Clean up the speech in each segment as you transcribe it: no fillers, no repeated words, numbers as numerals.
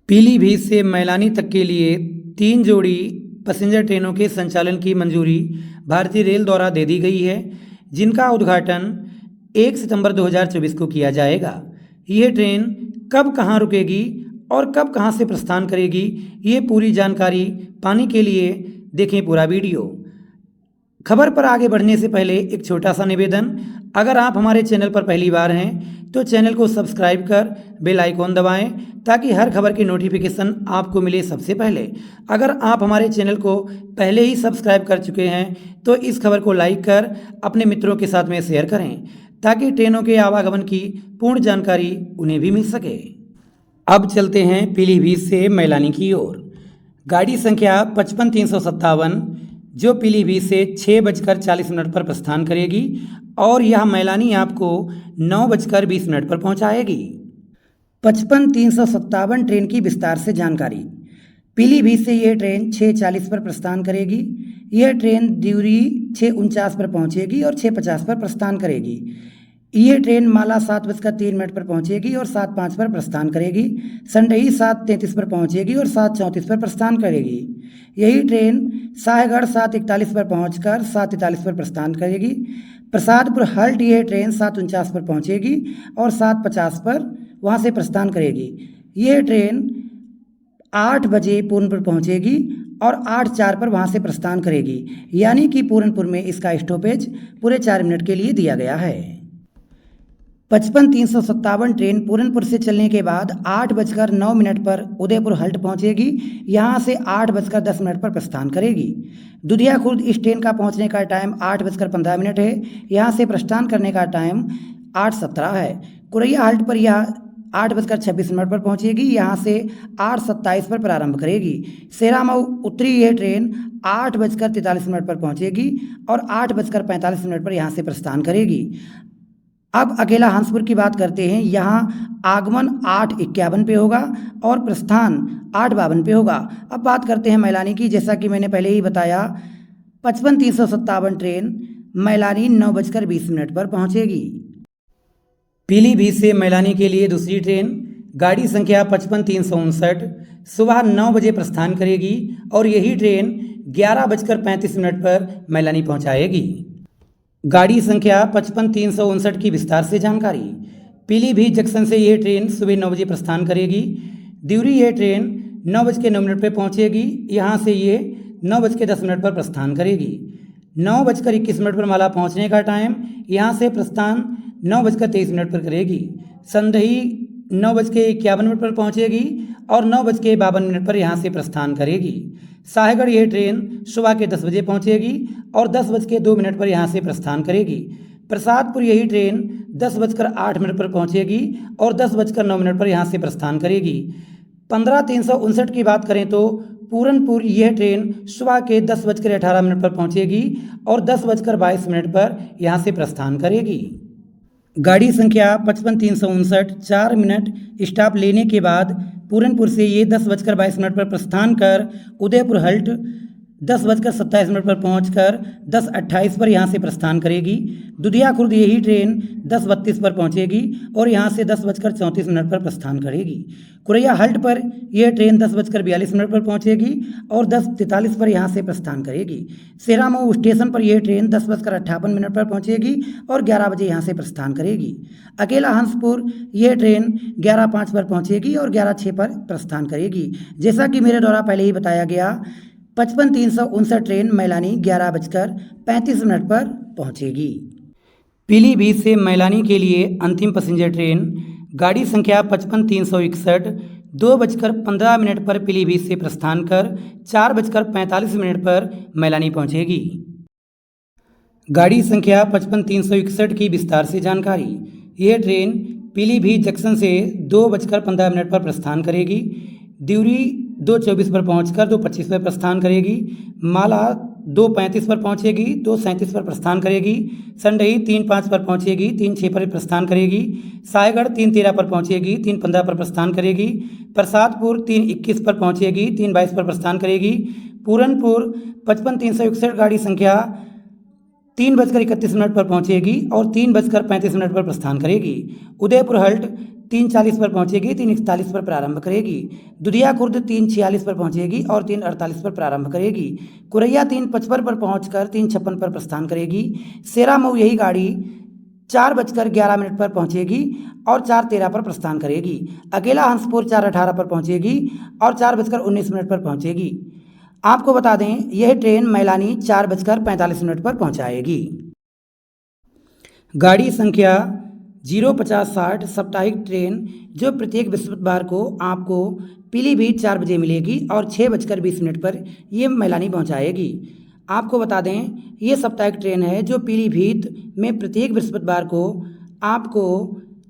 पीलीभीत से मैलानी तक के लिए 3 जोड़ी पैसेंजर ट्रेनों के संचालन की मंजूरी भारतीय रेल द्वारा दे दी गई है, जिनका उद्घाटन 1 सितंबर 2024 को किया जाएगा। यह ट्रेन कब कहाँ रुकेगी और कब कहाँ से प्रस्थान करेगी, ये पूरी जानकारी पाने के लिए देखें पूरा वीडियो। खबर पर आगे बढ़ने से पहले एक छोटा सा निवेदन, अगर आप हमारे चैनल पर पहली बार हैं तो चैनल को सब्सक्राइब कर बेल आइकॉन दबाएं ताकि हर खबर की नोटिफिकेशन आपको मिले सबसे पहले। अगर आप हमारे चैनल को पहले ही सब्सक्राइब कर चुके हैं तो इस खबर को लाइक कर अपने मित्रों के साथ में शेयर करें ताकि ट्रेनों के आवागमन की पूर्ण जानकारी उन्हें भी मिल सके। अब चलते हैं पीलीभीत से मैलानी की ओर। गाड़ी संख्या 55-357 जो पीलीभीत से 6:40 पर प्रस्थान करेगी और यह मैलानी आपको 9:20 पर पहुंचाएगी। 55-357 ट्रेन की विस्तार से जानकारी। पीलीभीत से यह ट्रेन 6:40 पर प्रस्थान करेगी। यह ट्रेन दिउरी 6:49 पर पहुंचेगी और 6:50 पर प्रस्थान करेगी। यह ट्रेन माला 7:03 पर पहुंचेगी और 7:05 पर प्रस्थान करेगी। संडही 7:33 पर पहुंचेगी और 7:34 पर प्रस्थान करेगी। यही ट्रेन साहेगढ़ 7:41 पर पहुंचकर 7:43 पर प्रस्थान करेगी। प्रसादपुर हल्ट यह ट्रेन 7:49 पर पहुंचेगी और 7:50 पर वहां से प्रस्थान करेगी। यह ट्रेन 8 बजे पूरनपुर पहुंचेगी और 8:04 पर वहां से प्रस्थान करेगी, यानी कि पूरनपुर में इसका स्टॉपेज पूरे 4 मिनट के लिए दिया गया है। 55-357 ट्रेन पूरनपुर से चलने के बाद 8:09 पर उदयपुर हल्ट पहुंचेगी। यहां से 8:10 पर प्रस्थान करेगी। दुधिया खुर्द इस ट्रेन का पहुंचने का टाइम 8:15 है। यहां से प्रस्थान करने का टाइम 8:17 है। कुरैया हल्ट पर यह 8:26 पर पहुंचेगी। यहां से 8:27 पर प्रारंभ करेगी। सेरामऊ उत्तरी यह ट्रेन 8:43 पर पहुंचेगी और 8:45 पर यहां से प्रस्थान करेगी। अब अकेला हंसपुर की बात करते हैं। यहाँ आगमन 8:51 पे होगा और प्रस्थान 8:52 पे होगा। अब बात करते हैं मैलानी की। जैसा कि मैंने पहले ही बताया, 55-357 ट्रेन मैलानी 9:20 पर पहुँचेगी। पीलीभीत से मैलानी के लिए दूसरी ट्रेन गाड़ी संख्या 55-359 सुबह 9 बजे प्रस्थान करेगी और यही ट्रेन 11:35 पर मैलानी पहुँचाएगी। गाड़ी संख्या 55-359 की विस्तार से जानकारी। पीलीभीत जंक्शन से यह ट्रेन सुबह 9 बजे प्रस्थान करेगी। दिउरी यह ट्रेन 9:09 पर पहुंचेगी। यहां से ये 9:10 पर प्रस्थान करेगी। 9:21 पर माला पहुंचने का टाइम, यहां से प्रस्थान 9:23 पर करेगी। संदही 9:51 पर पहुंचेगी और 9:52 पर यहां से प्रस्थान करेगी। साहेगढ़ यह ट्रेन सुबह के 10 बजे पहुंचेगी और 10:02 पर यहां से प्रस्थान करेगी। प्रसादपुर यही ट्रेन 10:08 पर पहुंचेगी और 10:09 पर यहां से प्रस्थान करेगी। 15-359 की बात करें तो पूरनपुर यह ट्रेन सुबह के 10:18 पर पहुंचेगी और 10:22 पर यहां से प्रस्थान करेगी। गाड़ी संख्या 55-359 4 मिनट स्टॉप लेने के बाद पूरनपुर से ये 10:22 पर प्रस्थान कर उदयपुर हल्ट 10:27 पर पहुंचकर 10:28 पर यहां से प्रस्थान करेगी। दुधिया खुर्द यही ट्रेन 10:32 पर पहुंचेगी और यहां से 10:34 पर प्रस्थान करेगी। कुरैया हल्ट पर यह ट्रेन 10:42 पर पहुंचेगी और 10:43 पर यहां से प्रस्थान करेगी। सेरामऊ स्टेशन पर यह ट्रेन 10:58 पर पहुंचेगी और 11 बजे यहां से प्रस्थान करेगी। अकेला हंसपुर यह ट्रेन 11:05 पर पहुंचेगी और 11:06 पर प्रस्थान करेगी। जैसा कि मेरे द्वारा पहले ही बताया गया, 55-359 ट्रेन मैलानी 11:35 पर पहुंचेगी। पीलीभीत से मैलानी के लिए अंतिम पैसेंजर ट्रेन गाड़ी संख्या 55-361 2:15 पर पीलीभीत से प्रस्थान कर 4:45 पर मैलानी पहुंचेगी। गाड़ी संख्या 55-361 की विस्तार से जानकारी। यह ट्रेन पीलीभीत जंक्शन से 2:15 पर प्रस्थान करेगी। दिउरी 2:24 पर पहुंचकर 2:25 पर प्रस्थान करेगी। माला 2:35 पर पहुंचेगी, 2:37 पर प्रस्थान करेगी। संडही 3:05 पर पहुंचेगी, 3:06 पर प्रस्थान करेगी। साहेगढ़ 3:13 पर पहुंचेगी, 3:15 पर प्रस्थान करेगी। प्रसादपुर 3:21 पर पहुंचेगी, 3:22 पर प्रस्थान करेगी। पूरनपुर 55-361 गाड़ी संख्या 3:31 पर पहुंचेगी और 3:35 पर प्रस्थान करेगी। उदयपुर हल्ट 3:40 पर पहुंचेगी, 3:41 पर प्रारंभ करेगी। दुधिया खुर्द 3:46 पर पहुंचेगी और 3:48 पर प्रारंभ करेगी। कुरैया 3:55 पर पहुंचकर 3:56 पर प्रस्थान करेगी। सेरा मऊ यही गाड़ी 4:11 पर पहुंचेगी और 4:13 पर प्रस्थान करेगी। अकेला हंसपुर 4:18 पर पहुंचेगी और 4:19 पर पहुंचेगी। आपको बता दें यह ट्रेन मैलानी 4:45 पर पहुंचाएगी। गाड़ी संख्या 05060 साप्ताहिक ट्रेन जो प्रत्येक बृहस्पतिवार को आपको पीलीभीत 4 बजे मिलेगी और 6:20 पर ये मैलानी पहुंचाएगी। आपको बता दें ये साप्ताहिक ट्रेन है जो पीलीभीत में प्रत्येक बृहस्पतिवार को आपको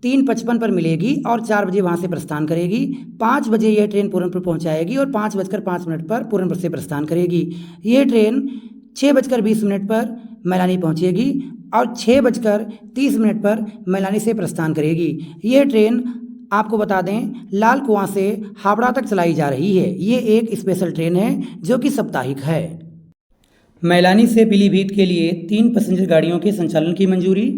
3:55 पर मिलेगी और 4 बजे वहाँ से प्रस्थान करेगी। 5 बजे यह ट्रेन पूरनपुर पहुँचाएगी और 5:05 पर पूरनपुर से प्रस्थान करेगी। यह ट्रेन 6:20 पर मैलानी पहुँचेगी और 6:30 पर मैलानी से प्रस्थान करेगी। यह ट्रेन आपको बता दें लाल कुआं से हावड़ा तक चलाई जा रही है। ये एक स्पेशल ट्रेन है जो कि साप्ताहिक है। मैलानी से पीलीभीत के लिए 3 पैसेंजर गाड़ियों के संचालन की मंजूरी।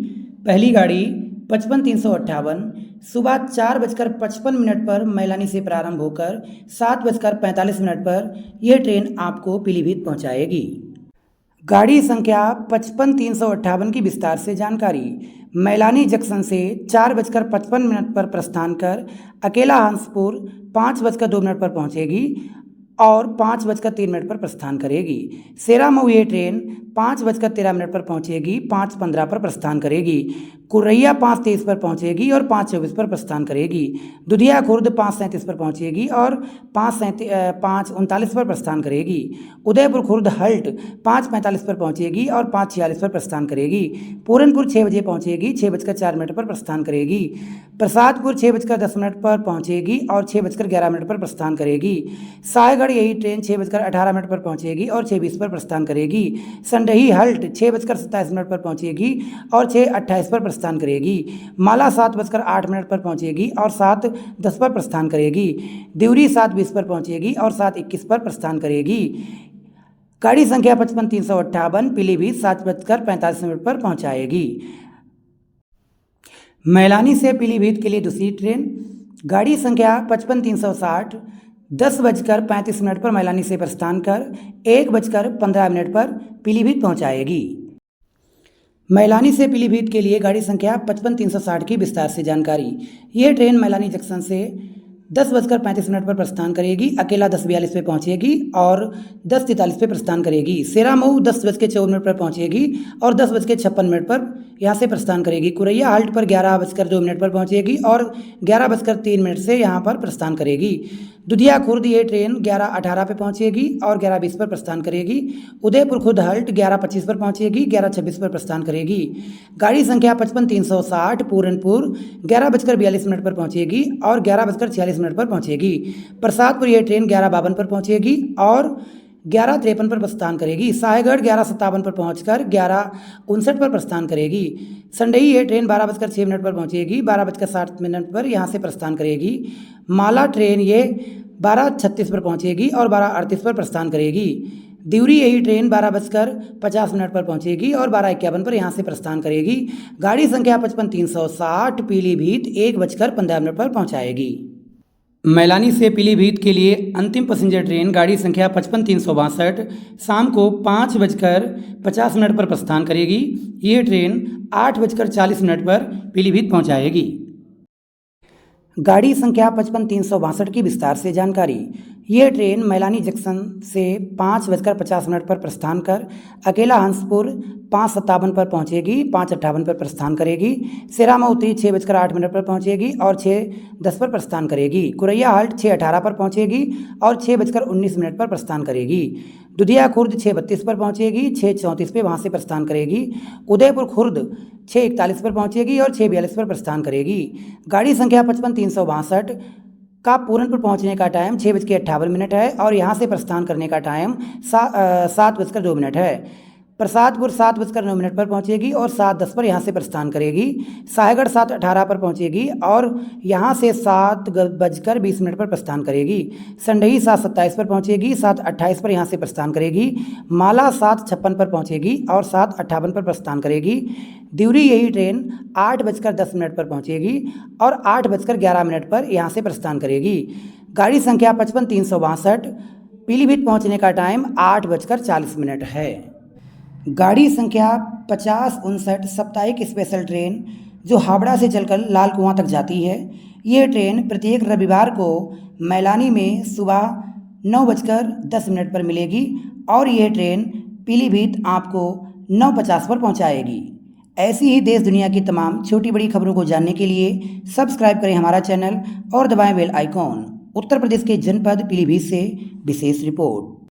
पहली गाड़ी 55-358 सुबह 4:55 पर मैलानी से प्रारंभ होकर 7:45 पर यह ट्रेन आपको पीलीभीत पहुंचाएगी। गाड़ी संख्या 55-358 की विस्तार से जानकारी। मैलानी जंक्शन से 4:55 पर प्रस्थान कर अकेला हंसपुर 5:02 पर पहुंचेगी और 5:03 पर प्रस्थान करेगी। सेरा मऊ ये ट्रेन 5:13 पर पहुंचेगी, 5:15 पर प्रस्थान करेगी। कुरैया 5:23 पर पहुंचेगी और 5:24 पर प्रस्थान करेगी। दुधिया खुर्द 5:37 पर पहुंचेगी और 5:39 पर प्रस्थान करेगी। उदयपुर खुर्द हल्ट 5:45 पर पहुंचेगी और 5:46 पर प्रस्थान करेगी। पूरनपुर 6 बजे पहुंचेगी, 6:04 पर प्रस्थान करेगी। प्रसादपुर 6:10 पर पहुंचेगी और 6:11 पर प्रस्थान करेगी। सायगढ़ यही ट्रेन 6:18 पर पहुंचेगी और 6:20 पर प्रस्थान करेगी। संडही हल्ट 6:27 पर पहुंचेगी और 6:28 पर प्रस्थान करेगी। माला 7:08 पर पहुंचेगी और 7:10 पर प्रस्थान करेगी। दिवरी 7:20 पर पहुंचेगी और 7:21 पर प्रस्थान करेगी। गाड़ी संख्या 55-358 पीलीभीत 7:45 पर पहुंचाएगी। मैलानी से पीलीभीत के लिए दूसरी ट्रेन गाड़ी संख्या 55-360 10:35 पर मैलानी से प्रस्थान कर 1:15 पर पीलीभीत पहुंचाएगी। मैलानी से पीलीभीत के लिए गाड़ी संख्या 55-360 की विस्तार से जानकारी। यह ट्रेन मैलानी जंक्शन से 10:35 पर प्रस्थान करेगी। अकेला 10:42 पे पहुंचेगी और 10:43 पे प्रस्थान करेगी। सेरा मऊ 10:54 पर पहुंचेगी और 10:56 पर यहाँ से प्रस्थान करेगी। कुरैया हाल्ट पर 11:02 पर पहुंचेगी और 11:03 से यहाँ पर प्रस्थान करेगी। दुधिया खुर्द ये ट्रेन 11:18 पे पहुंचेगी और 11:20 पर प्रस्थान करेगी। उदयपुर खुर्द हल्ट 11:25 पर पहुंचेगी, 11:26 पर प्रस्थान करेगी। गाड़ी संख्या 55-360 पूरनपुर 11:42 पर पहुंचेगी और 11:46 पर पहुंचेगी। प्रसादपुर ये ट्रेन 11:52 पर पहुंचेगी और 11:53 पर प्रस्थान करेगी। सायगढ़ 11:57 पर पहुंचकर 11:59 पर प्रस्थान करेगी। संडई ये ट्रेन 12:06 पर पहुंचेगी, 12:60 पर यहाँ से प्रस्थान करेगी। माला ट्रेन ये 12:36 पर पहुंचेगी और 12:38 पर प्रस्थान करेगी। दिवरी यही ट्रेन 12:50 पर पहुंचेगी और 12:51 पर यहाँ से प्रस्थान करेगी। गाड़ी संख्या 55-360 पीलीभीत 1:15 पर पहुंचाएगी। मैलानी से पीलीभीत के लिए अंतिम पैसेंजर ट्रेन गाड़ी संख्या 55-362 शाम को 5:50 पर प्रस्थान करेगी। ये ट्रेन 8:40 पर पीलीभीत पहुंचाएगी। गाड़ी संख्या 55-362 की विस्तार से जानकारी। यह ट्रेन मैलानी जंक्शन से 5:50 पर प्रस्थान कर अकेला हंसपुर 5:57 पर पहुंचेगी, 5:58 पर प्रस्थान करेगी। सेरा मऊ 6:08 पर पहुंचेगी और 6:10 पर प्रस्थान करेगी। कुरैया हाल्ट 6:18 पर पहुंचेगी और 6:19 पर प्रस्थान करेगी। दुधिया खुर्द 6:32 पर पहुंचेगी, 6:34 पे वहाँ से प्रस्थान करेगी। उदयपुर खुर्द 6:41 पर पहुंचेगी और 6:42 पर प्रस्थान करेगी। गाड़ी संख्या 55-362 का पूरनपुर पहुंचने का टाइम 6:58 है और यहाँ से प्रस्थान करने का टाइम 7:02 है। प्रसादपुर 7:09 पर पहुंचेगी और 7:10 पर यहाँ से प्रस्थान करेगी। साहेगढ़ 7:18 पर पहुंचेगी और यहाँ से 7:20 पर प्रस्थान करेगी। संडही 7:27 पर पहुंचेगी, 7:28 पर यहाँ से प्रस्थान करेगी। माला 7:56 पर पहुंचेगी और 7:58 पर प्रस्थान करेगी। दिवरी यही ट्रेन 8:10 पर पहुंचेगी और 8:11 पर यहाँ से प्रस्थान करेगी। गाड़ी संख्या 55-362। पीलीभीत पहुंचने का टाइम 8:40 है। गाड़ी संख्या 50-59 साप्ताहिक स्पेशल ट्रेन जो हावड़ा से चलकर लाल कुआं तक जाती है। ये ट्रेन प्रत्येक रविवार को मैलानी में सुबह 9:10 पर मिलेगी और यह ट्रेन पीलीभीत आपको 9:50 पर पहुंचाएगी। ऐसी ही देश दुनिया की तमाम छोटी बड़ी खबरों को जानने के लिए सब्सक्राइब करें हमारा चैनल और दबाएं बेल आइकॉन। उत्तर प्रदेश के जनपद पीलीभीत से विशेष रिपोर्ट।